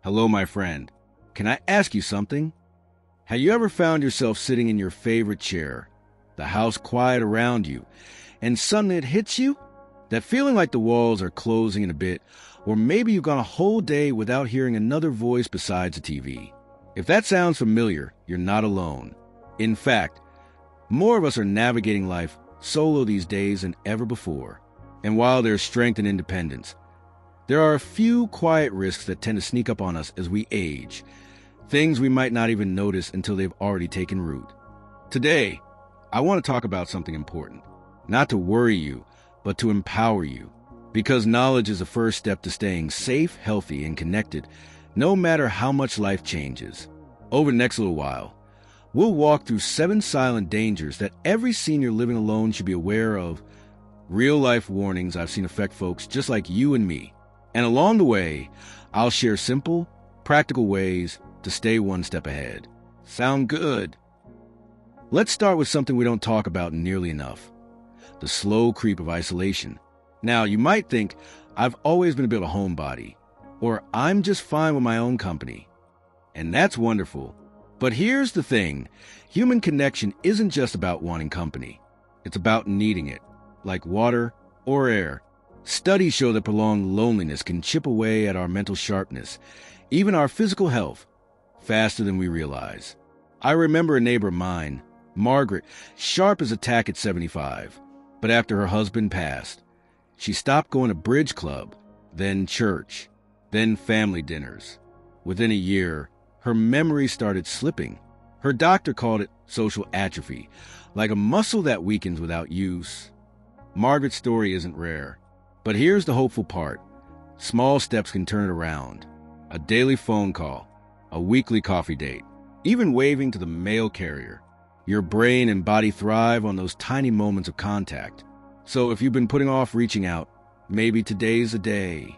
Hello, my friend. Can I ask you something? Have you ever found yourself sitting in your favorite chair, the house quiet around you, and suddenly it hits you? That feeling like the walls are closing in a bit, or maybe you've gone a whole day without hearing another voice besides the TV. If that sounds familiar, you're not alone. In fact, more of us are navigating life solo these days than ever before. And while there's strength and independence, there are a few quiet risks that tend to sneak up on us as we age, things we might not even notice until they've already taken root. Today, I want to talk about something important, not to worry you, but to empower you, because knowledge is the first step to staying safe, healthy, and connected, no matter how much life changes. Over the next little while, we'll walk through 7 silent dangers that every senior living alone should be aware of, real-life warnings I've seen affect folks just like you and me. And along the way, I'll share simple, practical ways to stay one step ahead. Sound good? Let's start with something we don't talk about nearly enough: the slow creep of isolation. Now, you might think I've always been a bit of a homebody, or I'm just fine with my own company. And that's wonderful. But here's the thing: human connection isn't just about wanting company. It's about needing it, like water or air. Studies show that prolonged loneliness can chip away at our mental sharpness, even our physical health, faster than we realize. I remember a neighbor of mine, Margaret, sharp as a tack at 75. But after her husband passed, she stopped going to bridge club, then church, then family dinners. Within a year, her memory started slipping. Her doctor called it social atrophy, like a muscle that weakens without use. Margaret's story isn't rare. But here's the hopeful part. Small steps can turn it around. A daily phone call, a weekly coffee date, even waving to the mail carrier. Your brain and body thrive on those tiny moments of contact. So if you've been putting off reaching out, maybe today's the day.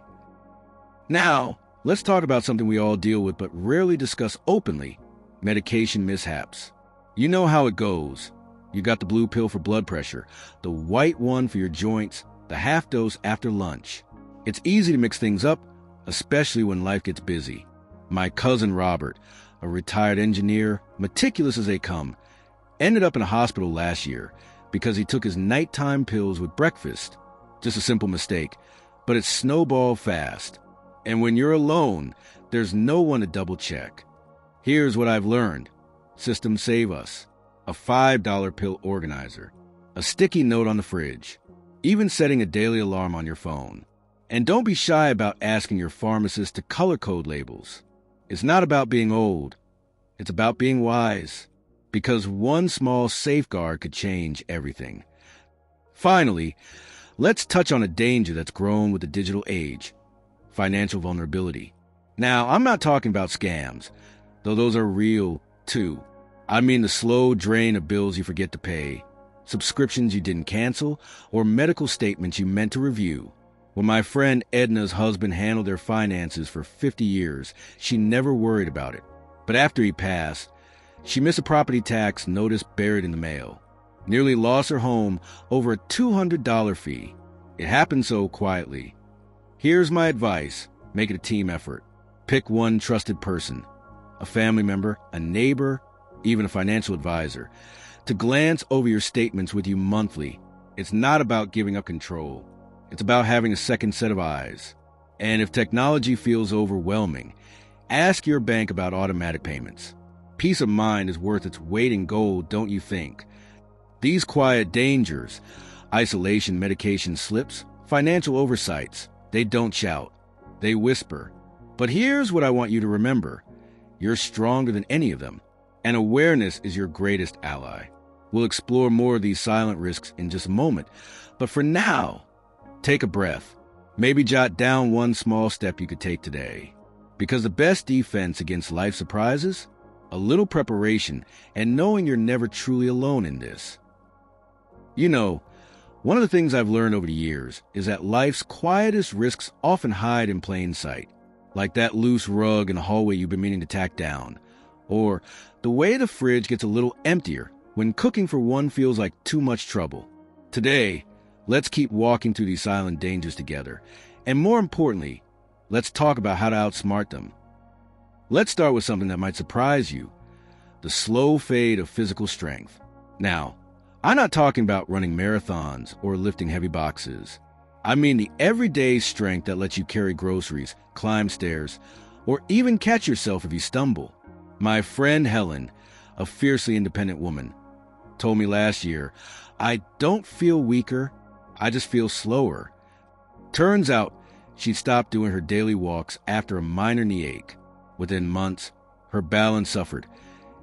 Now, let's talk about something we all deal with but rarely discuss openly: medication mishaps. You know how it goes. You got the blue pill for blood pressure, the white one for your joints, the half dose after lunch. It's easy to mix things up, especially when life gets busy. My cousin Robert, a retired engineer, meticulous as they come, ended up in a hospital last year because he took his nighttime pills with breakfast. Just a simple mistake, but it snowballed fast. And when you're alone, there's no one to double check. Here's what I've learned. Systems save us. A $5 pill organizer. A sticky note on the fridge. Even setting a daily alarm on your phone. And don't be shy about asking your pharmacist to color code labels. It's not about being old. It's about being wise. Because one small safeguard could change everything. Finally, let's touch on a danger that's grown with the digital age: financial vulnerability. Now, I'm not talking about scams, though those are real too. I mean the slow drain of bills you forget to pay, subscriptions you didn't cancel, or medical statements you meant to review. When my friend Edna's husband handled their finances for 50 years, she never worried about it. But after he passed, she missed a property tax notice buried in the mail. Nearly lost her home over a $200 fee. It happened so quietly. Here's my advice: make it a team effort. Pick one trusted person, a family member, a neighbor, even a financial advisor, to glance over your statements with you monthly. It's not about giving up control. It's about having a second set of eyes. And if technology feels overwhelming, ask your bank about automatic payments. Peace of mind is worth its weight in gold, don't you think? These quiet dangers, isolation, medication slips, financial oversights, they don't shout. They whisper. But here's what I want you to remember. You're stronger than any of them, and awareness is your greatest ally. We'll explore more of these silent risks in just a moment, but for now, take a breath. Maybe jot down one small step you could take today. Because the best defense against life surprises, a little preparation, and knowing you're never truly alone in this. You know, one of the things I've learned over the years is that life's quietest risks often hide in plain sight, like that loose rug in the hallway you've been meaning to tack down, or the way the fridge gets a little emptier when cooking for one feels like too much trouble. Today, let's keep walking through these silent dangers together, and more importantly, let's talk about how to outsmart them. Let's start with something that might surprise you: the slow fade of physical strength. Now, I'm not talking about running marathons or lifting heavy boxes. I mean the everyday strength that lets you carry groceries, climb stairs, or even catch yourself if you stumble. My friend Helen, a fiercely independent woman, told me last year, "I don't feel weaker, I just feel slower." Turns out, she stopped doing her daily walks after a minor knee ache. Within months, her balance suffered,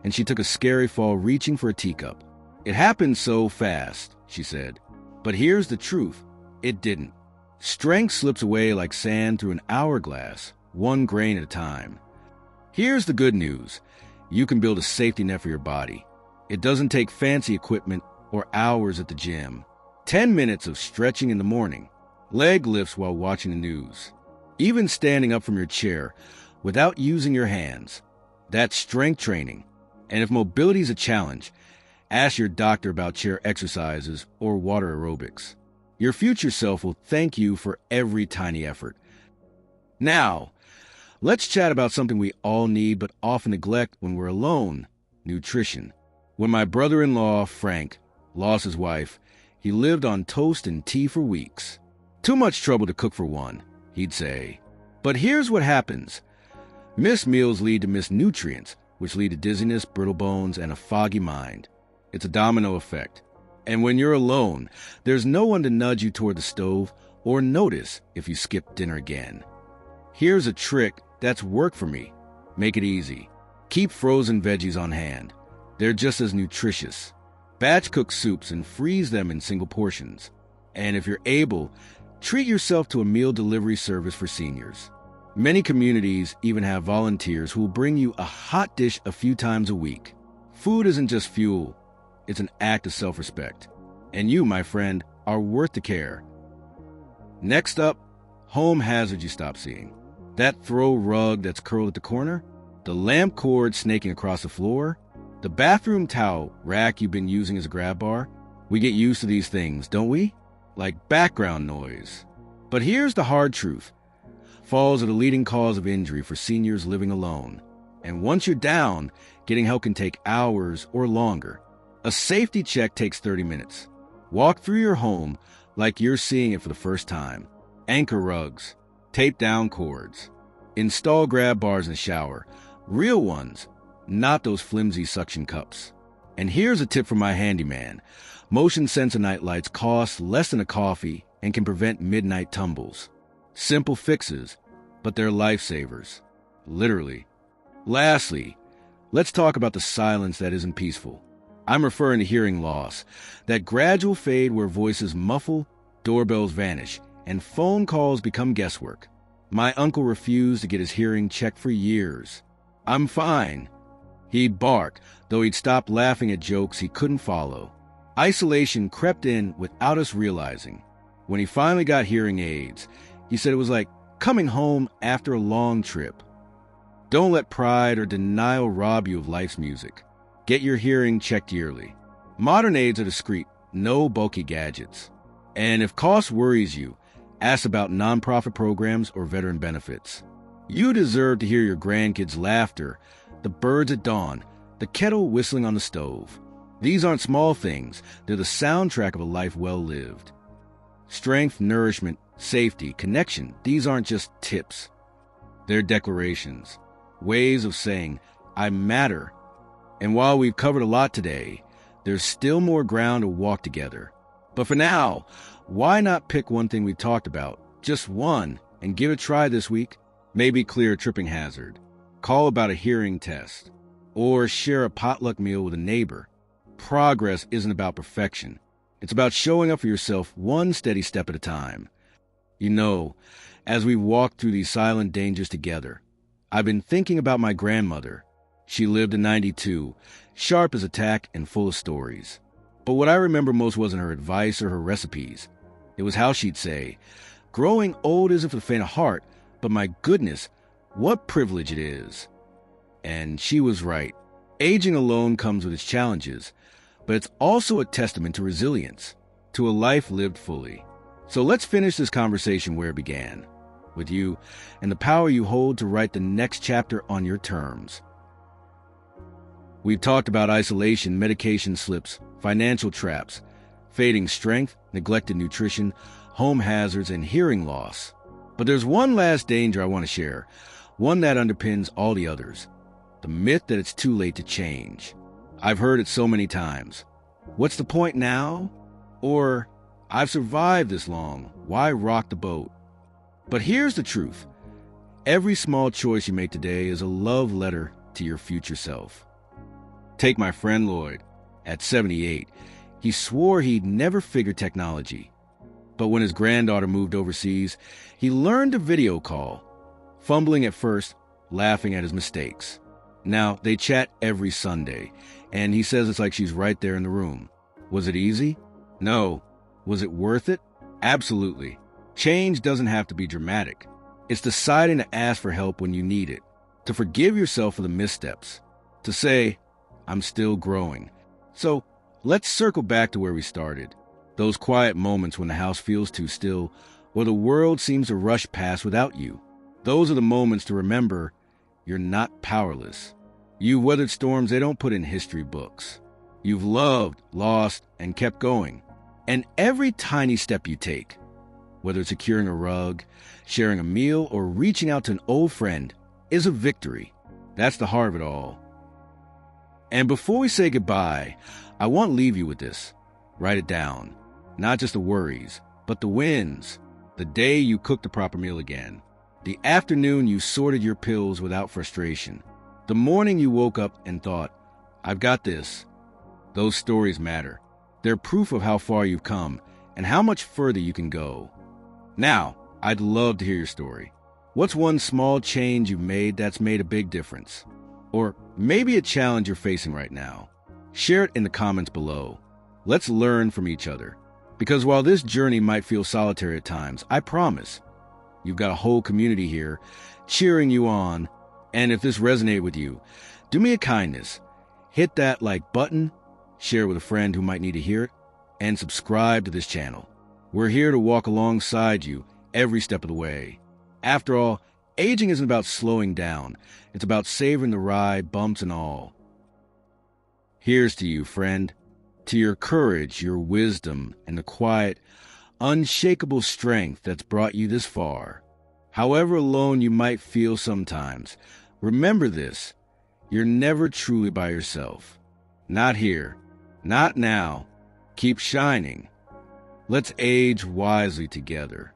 and she took a scary fall reaching for a teacup. "It happened so fast," she said. But here's the truth: it didn't. Strength slips away like sand through an hourglass, one grain at a time. Here's the good news: you can build a safety net for your body. It doesn't take fancy equipment or hours at the gym. 10 minutes of stretching in the morning, leg lifts while watching the news, even standing up from your chair without using your hands. That's strength training. And if mobility is a challenge, ask your doctor about chair exercises or water aerobics. Your future self will thank you for every tiny effort. Now, let's chat about something we all need but often neglect when we're alone: nutrition. When my brother-in-law, Frank, lost his wife, he lived on toast and tea for weeks. "Too much trouble to cook for one," he'd say. But here's what happens. Missed meals lead to missed nutrients, which lead to dizziness, brittle bones, and a foggy mind. It's a domino effect. And when you're alone, there's no one to nudge you toward the stove or notice if you skip dinner again. Here's a trick that's worked for me. Make it easy. Keep frozen veggies on hand. They're just as nutritious. Batch cook soups and freeze them in single portions. And if you're able, treat yourself to a meal delivery service for seniors. Many communities even have volunteers who will bring you a hot dish a few times a week. Food isn't just fuel, it's an act of self-respect. And you, my friend, are worth the care. Next up, home hazards you stop seeing. That throw rug that's curled at the corner, the lamp cord snaking across the floor, the bathroom towel rack you've been using as a grab bar. We get used to these things, don't we? Like background noise. But here's the hard truth. Falls are the leading cause of injury for seniors living alone. And once you're down, getting help can take hours or longer. A safety check takes 30 minutes. Walk through your home like you're seeing it for the first time. Anchor rugs, tape down cords, install grab bars in the shower. Real ones, not those flimsy suction cups. And here's a tip from my handyman. Motion sensor night lights cost less than a coffee and can prevent midnight tumbles. Simple fixes, but they're lifesavers. Literally. Lastly, let's talk about the silence that isn't peaceful. I'm referring to hearing loss, that gradual fade where voices muffle, doorbells vanish, and phone calls become guesswork. My uncle refused to get his hearing checked for years. "I'm fine," he'd bark, though he'd stop laughing at jokes he couldn't follow. Isolation crept in without us realizing. When he finally got hearing aids, he said it was like coming home after a long trip. Don't let pride or denial rob you of life's music. Get your hearing checked yearly. Modern aids are discreet, no bulky gadgets. And if cost worries you, ask about nonprofit programs or veteran benefits. You deserve to hear your grandkids' laughter, the birds at dawn, the kettle whistling on the stove. These aren't small things, they're the soundtrack of a life well lived. Strength, nourishment, safety, connection, these aren't just tips. They're declarations, ways of saying, "I matter." And while we've covered a lot today, there's still more ground to walk together. But for now, why not pick one thing we talked about, just one, and give it a try this week? Maybe clear a tripping hazard, call about a hearing test, or share a potluck meal with a neighbor. Progress isn't about perfection. It's about showing up for yourself one steady step at a time. You know, as we walk through these silent dangers together, I've been thinking about my grandmother. She lived to 92, sharp as a tack and full of stories. But what I remember most wasn't her advice or her recipes. It was how she'd say, "Growing old isn't for the faint of heart, but my goodness, what privilege it is." And she was right. Aging alone comes with its challenges, but it's also a testament to resilience, to a life lived fully. So let's finish this conversation where it began. with you and the power you hold to write the next chapter on your terms. We've talked about isolation, medication slips, financial traps, fading strength, neglected nutrition, home hazards, and hearing loss. But there's one last danger I want to share, one that underpins all the others: the myth that it's too late to change. I've heard it so many times. What's the point now? Or, I've survived this long, why rock the boat? But here's the truth. Every small choice you make today is a love letter to your future self. Take my friend Lloyd. At 78, he swore he'd never figure technology. But when his granddaughter moved overseas, he learned to video call, fumbling at first, laughing at his mistakes. Now, they chat every Sunday, and he says it's like she's right there in the room. Was it easy? No. Was it worth it? Absolutely. Change doesn't have to be dramatic. It's deciding to ask for help when you need it, to forgive yourself for the missteps, to say, I'm still growing. So let's circle back to where we started. Those quiet moments when the house feels too still, or the world seems to rush past without you. Those are the moments to remember you're not powerless. You've weathered storms they don't put in history books. You've loved, lost, and kept going. And every tiny step you take, whether it's securing a rug, sharing a meal, or reaching out to an old friend, is a victory. That's the heart of it all. And before we say goodbye, I want to leave you with this. Write it down. Not just the worries, but the wins. The day you cooked the proper meal again. The afternoon you sorted your pills without frustration. The morning you woke up and thought, I've got this. Those stories matter. They're proof of how far you've come and how much further you can go. Now, I'd love to hear your story. What's one small change you've made that's made a big difference? Or maybe a challenge you're facing right now? Share it in the comments below. Let's learn from each other. Because while this journey might feel solitary at times, I promise you've got a whole community here cheering you on. And if this resonated with you, do me a kindness. Hit that like button, share with a friend who might need to hear it, and subscribe to this channel. We're here to walk alongside you every step of the way. After all, aging isn't about slowing down. It's about savoring the ride, bumps and all. Here's to you, friend. To your courage, your wisdom, and the quiet, unshakable strength that's brought you this far. However alone you might feel sometimes, remember this. You're never truly by yourself. Not here. Not now. Keep shining. Let's age wisely together.